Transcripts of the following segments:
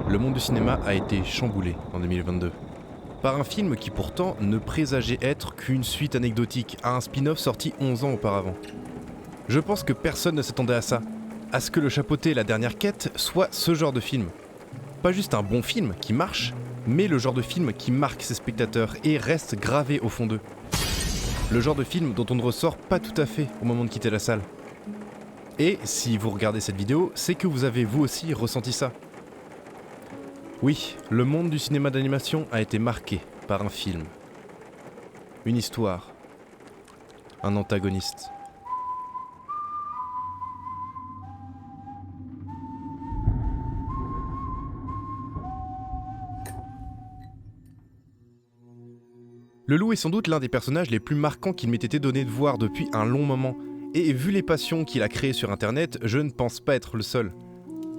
le monde du cinéma a été chamboulé en 2022. Par un film qui pourtant ne présageait être qu'une suite anecdotique à un spin-off sorti 11 ans auparavant. Je pense que personne ne s'attendait à ça, à ce que Le Chapeauté et la dernière quête soit ce genre de film. Pas juste un bon film qui marche, mais le genre de film qui marque ses spectateurs et reste gravé au fond d'eux. Le genre de film dont on ne ressort pas tout à fait au moment de quitter la salle. Et si vous regardez cette vidéo, c'est que vous avez vous aussi ressenti ça. Oui, le monde du cinéma d'animation a été marqué par un film. Une histoire. Un antagoniste. Le loup est sans doute l'un des personnages les plus marquants qu'il m'ait été donné de voir depuis un long moment, et vu les passions qu'il a créées sur internet, je ne pense pas être le seul.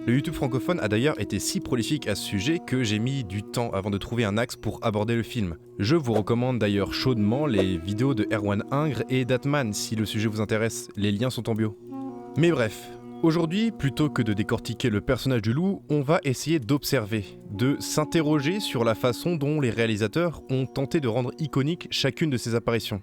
Le YouTube francophone a d'ailleurs été si prolifique à ce sujet que j'ai mis du temps avant de trouver un axe pour aborder le film. Je vous recommande d'ailleurs chaudement les vidéos de Erwan Ingres et d'Atman si le sujet vous intéresse, les liens sont en bio. Mais bref, aujourd'hui, plutôt que de décortiquer le personnage du loup, on va essayer d'observer, de s'interroger sur la façon dont les réalisateurs ont tenté de rendre iconique chacune de ces apparitions.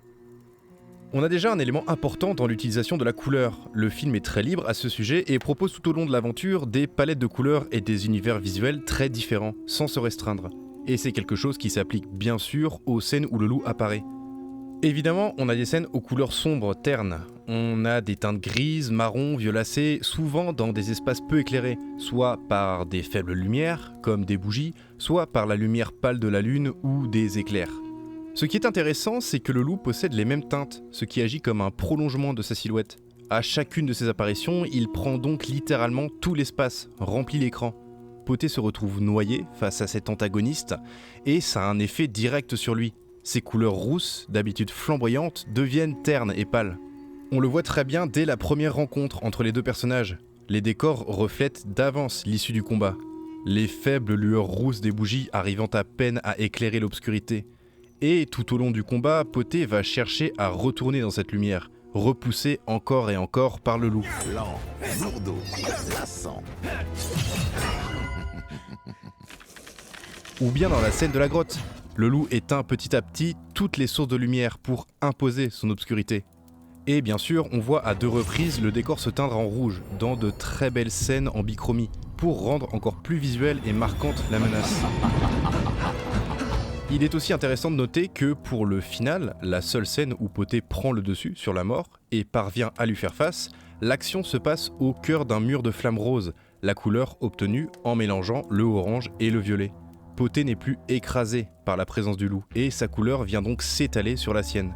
On a déjà un élément important dans l'utilisation de la couleur. Le film est très libre à ce sujet et propose tout au long de l'aventure des palettes de couleurs et des univers visuels très différents, sans se restreindre. Et c'est quelque chose qui s'applique bien sûr aux scènes où le loup apparaît. Évidemment, on a des scènes aux couleurs sombres, ternes. On a des teintes grises, marron, violacées, souvent dans des espaces peu éclairés, soit par des faibles lumières, comme des bougies, soit par la lumière pâle de la lune ou des éclairs. Ce qui est intéressant, c'est que le loup possède les mêmes teintes, ce qui agit comme un prolongement de sa silhouette. À chacune de ses apparitions, il prend donc littéralement tout l'espace, remplit l'écran. Poté se retrouve noyé face à cet antagoniste, et ça a un effet direct sur lui. Ses couleurs rousses, d'habitude flamboyantes, deviennent ternes et pâles. On le voit très bien dès la première rencontre entre les deux personnages. Les décors reflètent d'avance l'issue du combat. Les faibles lueurs rousses des bougies arrivant à peine à éclairer l'obscurité. Et tout au long du combat, Poté va chercher à retourner dans cette lumière, repoussé encore et encore par le loup. Lent, lourdeau, glaçant. Ou bien dans la scène de la grotte. Le loup éteint petit à petit toutes les sources de lumière pour imposer son obscurité. Et bien sûr, on voit à 2 reprises le décor se teindre en rouge, dans de très belles scènes en bichromie, pour rendre encore plus visuelle et marquante la menace. Il est aussi intéressant de noter que pour le final, la seule scène où Poté prend le dessus sur la mort et parvient à lui faire face, l'action se passe au cœur d'un mur de flammes roses, la couleur obtenue en mélangeant le orange et le violet. Poté n'est plus écrasé par la présence du loup et sa couleur vient donc s'étaler sur la sienne.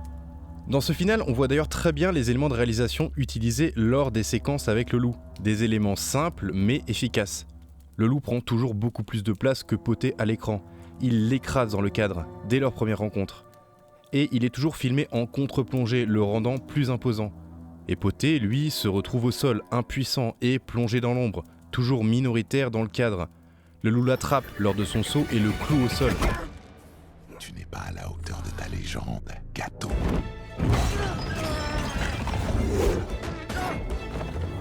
Dans ce final, on voit d'ailleurs très bien les éléments de réalisation utilisés lors des séquences avec le loup, des éléments simples mais efficaces. Le loup prend toujours beaucoup plus de place que Poté à l'écran. Il l'écrase dans le cadre, dès leur première rencontre. Et il est toujours filmé en contre-plongée, le rendant plus imposant. Et Poté, lui, se retrouve au sol, impuissant et plongé dans l'ombre, toujours minoritaire dans le cadre. Le loup l'attrape lors de son saut et le cloue au sol. Tu n'es pas à la hauteur de ta légende, gâteau.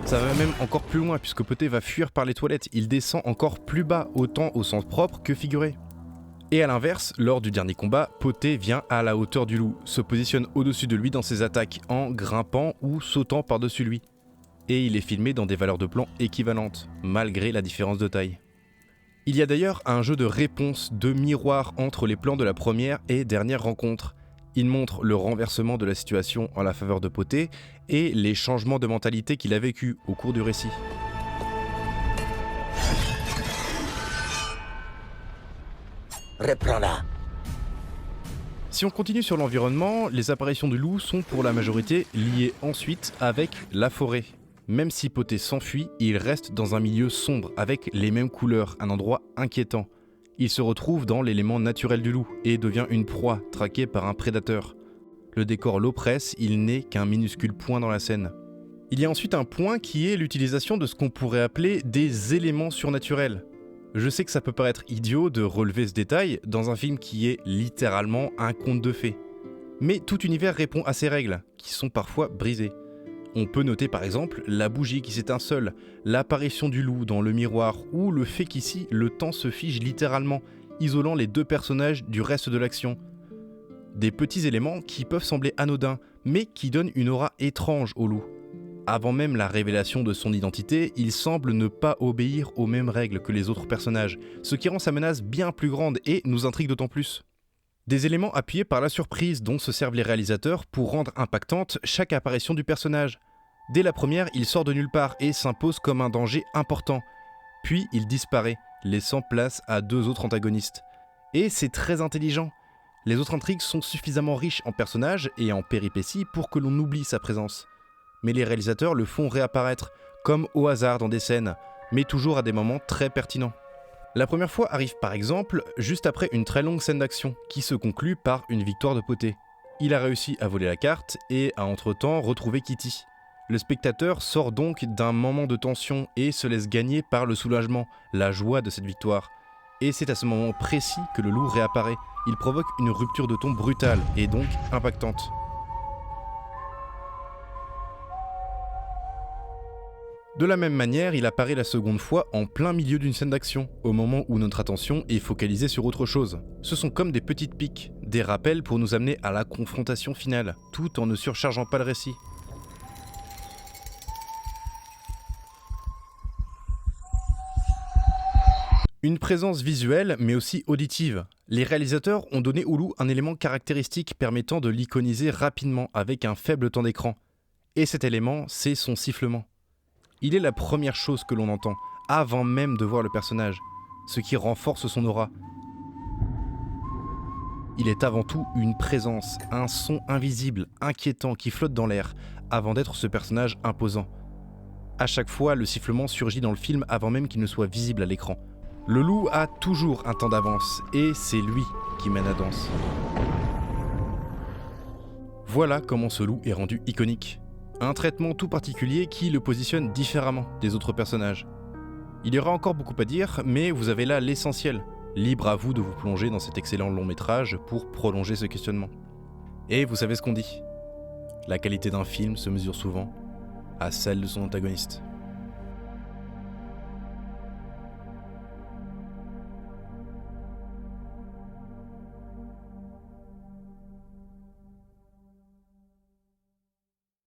Ça va même encore plus loin puisque Poté va fuir par les toilettes, il descend encore plus bas, autant au sens propre que figuré. Et à l'inverse, lors du dernier combat, Poté vient à la hauteur du loup, se positionne au-dessus de lui dans ses attaques, en grimpant ou sautant par-dessus lui. Et il est filmé dans des valeurs de plan équivalentes, malgré la différence de taille. Il y a d'ailleurs un jeu de réponse, de miroir entre les plans de la première et dernière rencontre. Il montre le renversement de la situation en la faveur de Poté et les changements de mentalité qu'il a vécu au cours du récit. Reprends-la. Si on continue sur l'environnement, les apparitions du loup sont pour la majorité liées ensuite avec la forêt. Même si Poté s'enfuit, il reste dans un milieu sombre avec les mêmes couleurs, un endroit inquiétant. Il se retrouve dans l'élément naturel du loup et devient une proie traquée par un prédateur. Le décor l'oppresse, il n'est qu'un minuscule point dans la scène. Il y a ensuite un point qui est l'utilisation de ce qu'on pourrait appeler des éléments surnaturels. Je sais que ça peut paraître idiot de relever ce détail dans un film qui est littéralement un conte de fées. Mais tout univers répond à ces règles, qui sont parfois brisées. On peut noter par exemple la bougie qui s'étincelle, l'apparition du loup dans le miroir ou le fait qu'ici le temps se fige littéralement, isolant les deux personnages du reste de l'action. Des petits éléments qui peuvent sembler anodins, mais qui donnent une aura étrange au loup. Avant même la révélation de son identité, il semble ne pas obéir aux mêmes règles que les autres personnages, ce qui rend sa menace bien plus grande et nous intrigue d'autant plus. Des éléments appuyés par la surprise dont se servent les réalisateurs pour rendre impactante chaque apparition du personnage. Dès la première, il sort de nulle part et s'impose comme un danger important. Puis il disparaît, laissant place à deux autres antagonistes. Et c'est très intelligent. Les autres intrigues sont suffisamment riches en personnages et en péripéties pour que l'on oublie sa présence. Mais les réalisateurs le font réapparaître, comme au hasard dans des scènes, mais toujours à des moments très pertinents. La première fois arrive par exemple juste après une très longue scène d'action, qui se conclut par une victoire de Poté. Il a réussi à voler la carte et a entre-temps retrouvé Kitty. Le spectateur sort donc d'un moment de tension et se laisse gagner par le soulagement, la joie de cette victoire. Et c'est à ce moment précis que le loup réapparaît. Il provoque une rupture de ton brutale et donc impactante. De la même manière, il apparaît la seconde fois en plein milieu d'une scène d'action, au moment où notre attention est focalisée sur autre chose. Ce sont comme des petites piques, des rappels pour nous amener à la confrontation finale, tout en ne surchargeant pas le récit. Une présence visuelle, mais aussi auditive. Les réalisateurs ont donné au loup un élément caractéristique permettant de l'iconiser rapidement avec un faible temps d'écran. Et cet élément, c'est son sifflement. Il est la première chose que l'on entend, avant même de voir le personnage, ce qui renforce son aura. Il est avant tout une présence, un son invisible, inquiétant qui flotte dans l'air, avant d'être ce personnage imposant. À chaque fois, le sifflement surgit dans le film avant même qu'il ne soit visible à l'écran. Le loup a toujours un temps d'avance, et c'est lui qui mène la danse. Voilà comment ce loup est rendu iconique. Un traitement tout particulier qui le positionne différemment des autres personnages. Il y aura encore beaucoup à dire, mais vous avez là l'essentiel. Libre à vous de vous plonger dans cet excellent long métrage pour prolonger ce questionnement. Et vous savez ce qu'on dit. La qualité d'un film se mesure souvent à celle de son antagoniste.